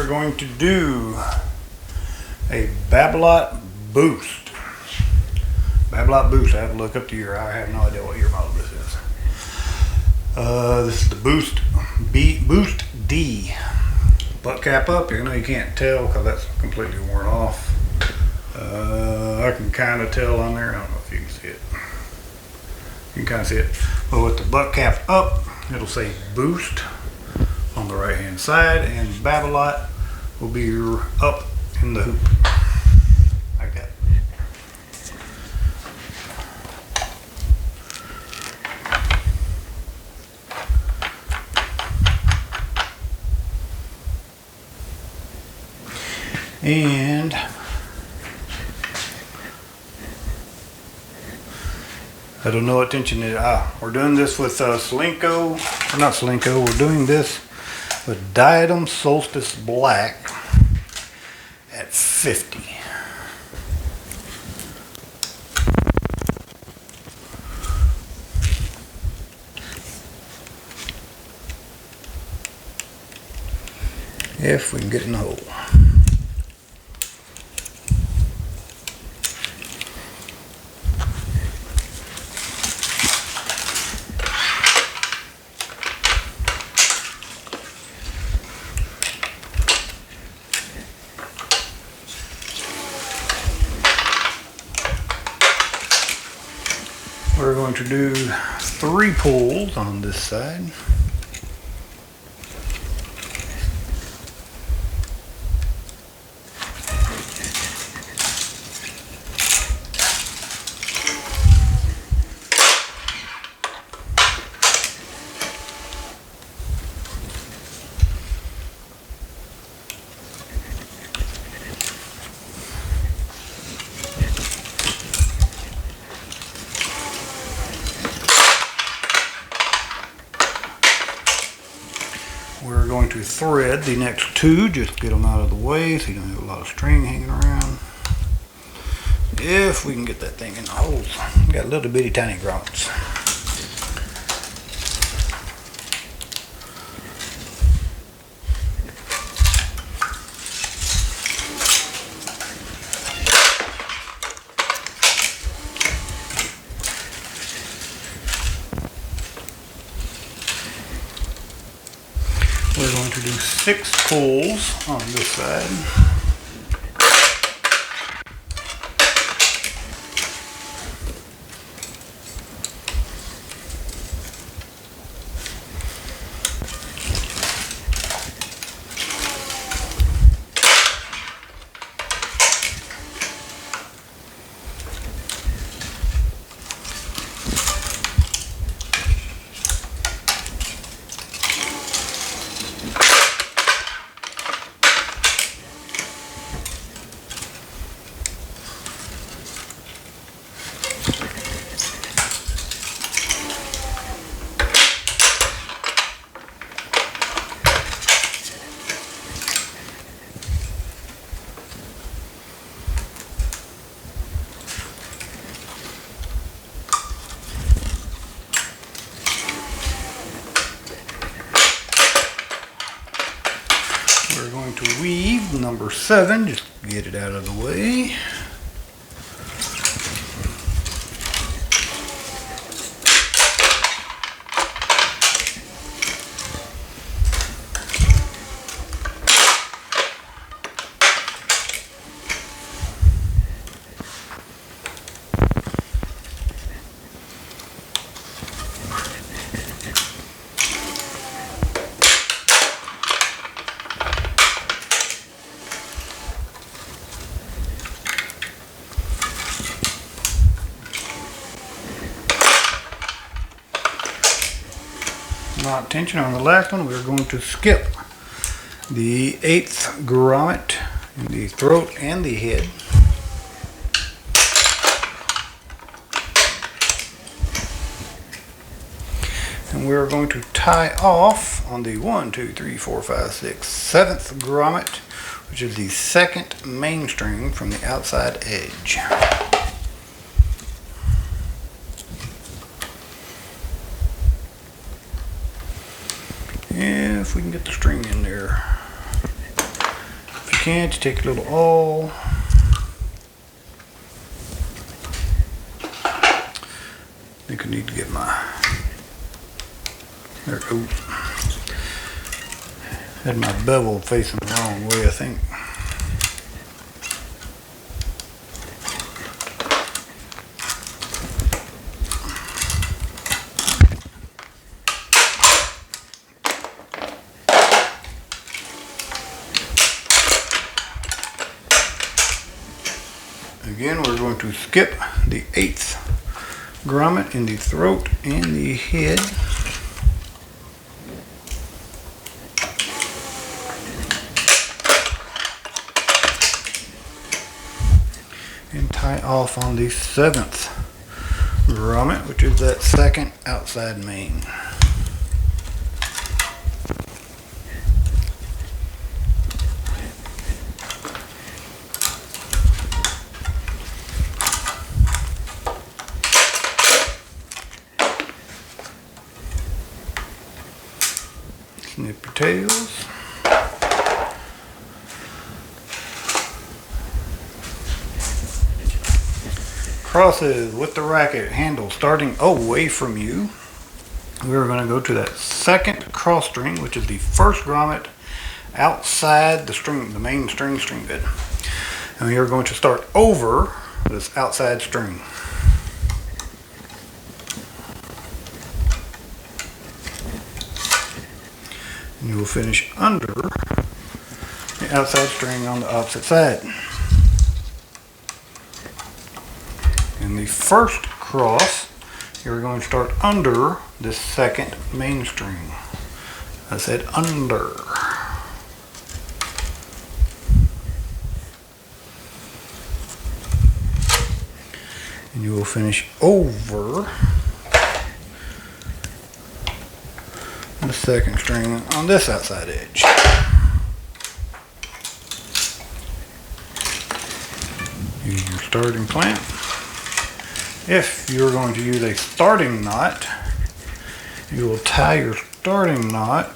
we're going to do a Babolat Boost. Babolat Boost. I have to look up the year. I have no idea what year model this is. This is the Boost D. Butt cap up. You know you can't tell because that's completely worn off. I can kind of tell on there. I don't know if you can see it. You can kind of see it. But with the butt cap up, it'll say Boost on the right hand side, and Babolat will be up in the hoop like that. And I don't know what tension it is. We're doing this with Solinco, or not Solinco, we're doing this with Diadem Solstice Black at 50. If we can get in the hole. We're going to do 3 pulls on this side. We're going to thread the next 2, just get them out of the way so you don't have a lot of string hanging around. If we can get that thing in the holes. We got little bitty tiny grommets. We're going to do 6 pulls on this side. We're going to weave number 7, just get it out of the way. Not tension on the last one. We're going to skip the 8th grommet in the throat and the head. And we're going to tie off on the 1, 2, 3, 4, 5, 6, 7th grommet, which is the 2nd main string from the outside edge. If we can get the string in there. can to take a little oil. I think I need to get my, there it goes. Had my bevel facing the wrong way, I think. Again, we're going to skip the 8th grommet in the throat and the head. And tie off on the 7th grommet, which is that second outside main. Snip your tails. Crosses with the racket handle starting away from you. We're going to go to that second cross string, which is the first grommet outside the string, the main string bed. And we are going to start over this outside string. And you will finish under the outside string on the opposite side. In the first cross, you're going to start under this second main string. I said under. And you will finish over the second string on this outside edge. Use your starting clamp. If you're going to use a starting knot, you will tie your starting knot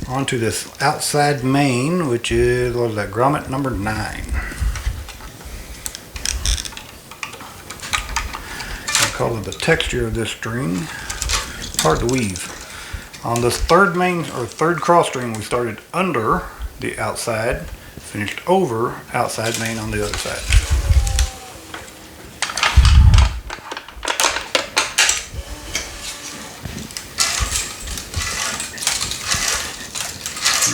onto this outside main, which is, what is that, grommet number 9. I call it the texture of this string. It's hard to weave. On this third main or third cross string, we started under the outside, finished over outside main on the other side.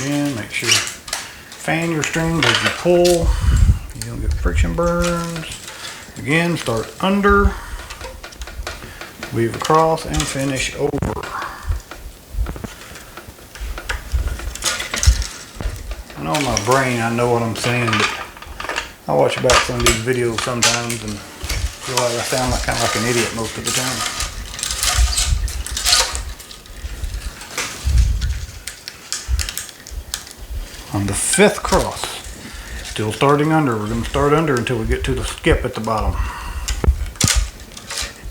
Again, make sure you fan your strings as you pull. You don't get friction burns. Again, start under, weave across, and finish over. I know in my brain I know what I'm saying, but I watch back some of these videos sometimes and feel like I sound like kind of like an idiot most of the time. On the 5th cross, still starting under. We're going to start under until we get to the skip at the bottom.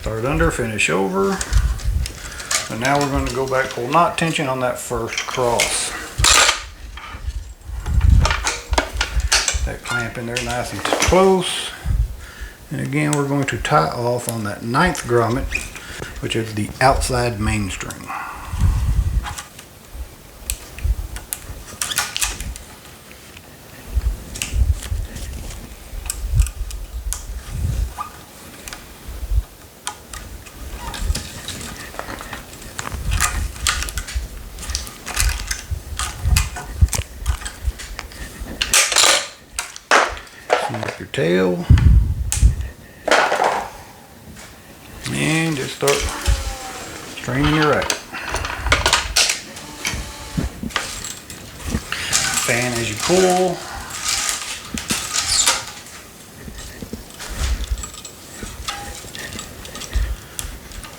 Start under, finish over. And now we're going to go back, pull knot tension on that first cross. That clamp in there nice and close. And again, we're going to tie off on that 9th grommet, which is the outside main string. Snip your tail and just start straining your racket. Fan as you pull.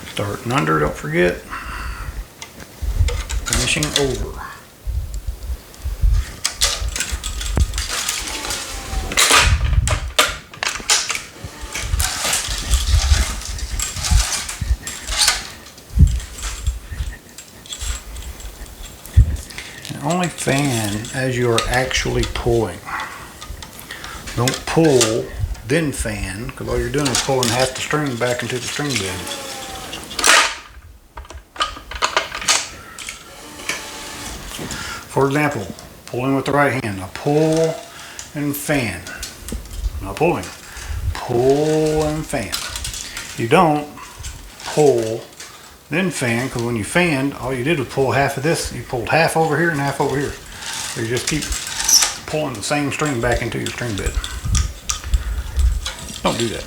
Starting under, don't forget. Finishing over. only fan as you are actually pulling. Don't pull, then fan, because all you're doing is pulling half the string back into the string bed. For example, pulling with the right hand. Now pull and fan. Not pulling. Pull and fan. You don't pull, then fan, because when you fanned, all you did was pull half of this. You pulled half over here and half over here. So you just keep pulling the same string back into your string bed. Don't do that.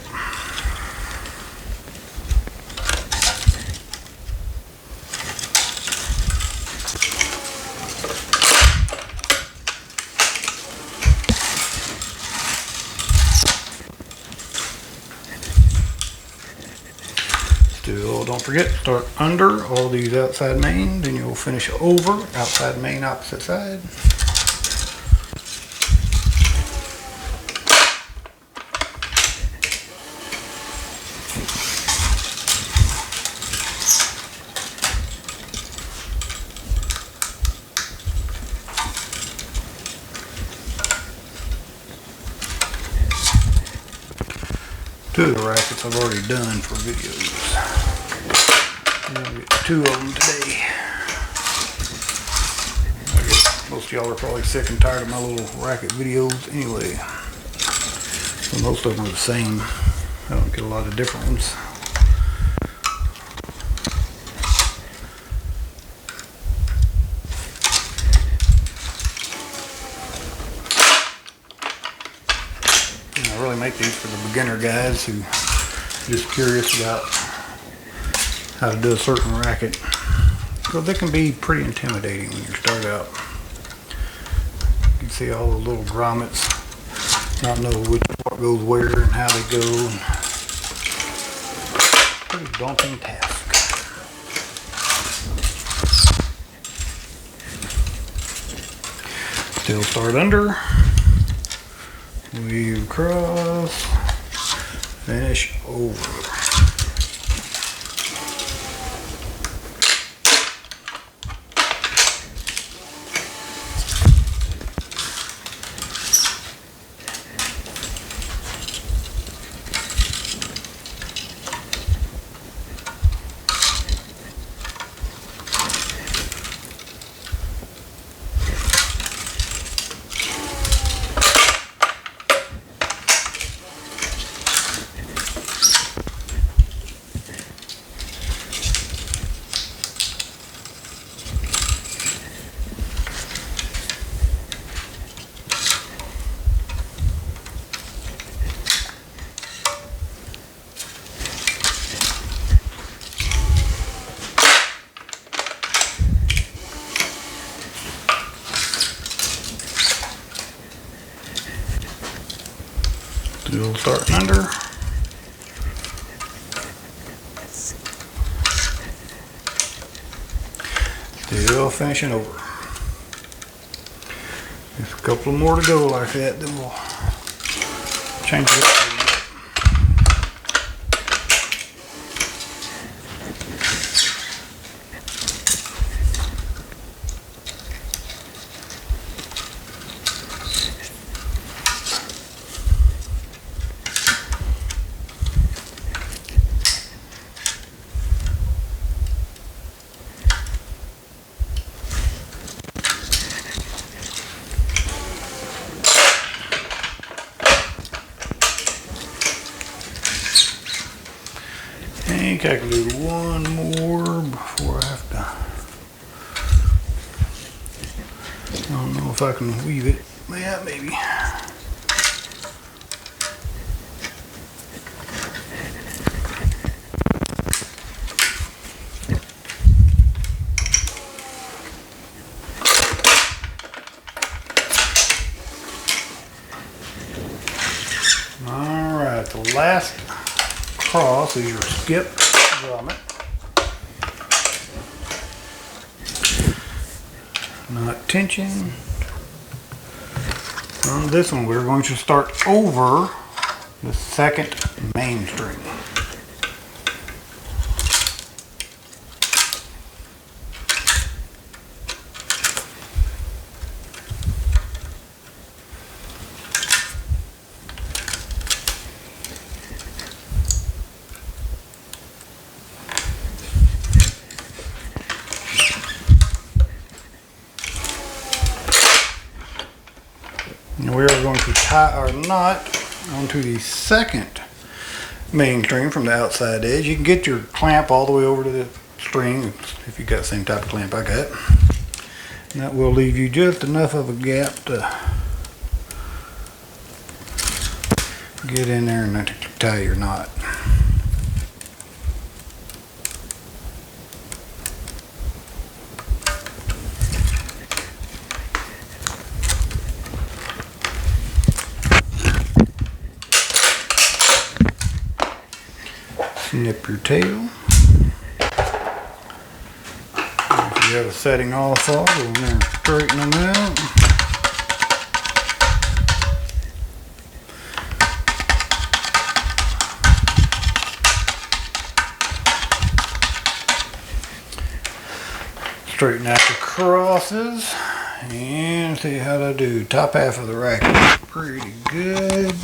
Still, don't forget, start under all these outside main, then you'll finish over, outside main, opposite side. Two of the rackets I've already done for videos. I'm gonna get two of them today. I guess most of y'all are probably sick and tired of my little racket videos anyway. So most of them are the same. I don't get a lot of different ones. I really make these for the beginner guys who are just curious about how to do a certain racket. Because they can be pretty intimidating when you start out. You can see all the little grommets, not know which part goes where and how they go. Pretty daunting task. Still start under. Weave across, finish over. Still starting under. Still finishing over. Just a couple more to go like that, then we'll change it up. I think I can do one more before I have to. I don't know if I can weave it. Yeah, maybe. All right, the last cross is your skip grommet. Not tension. On this one, we're going to start over the second main string. And we are going to tie our knot onto the second main string from the outside edge. You can get your clamp all the way over to the string if you got the same type of clamp I got. And that will leave you just enough of a gap to get in there and tie your knot. Snip your tail. If you have a setting off, go in there and straighten them out. Straighten out the crosses and see how to do. Top half of the rack is pretty good.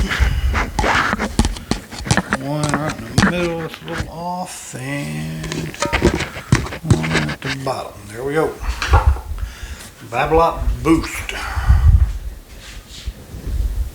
One right in the middle that's a little off, and one at the bottom. There we go. Babolat Boost.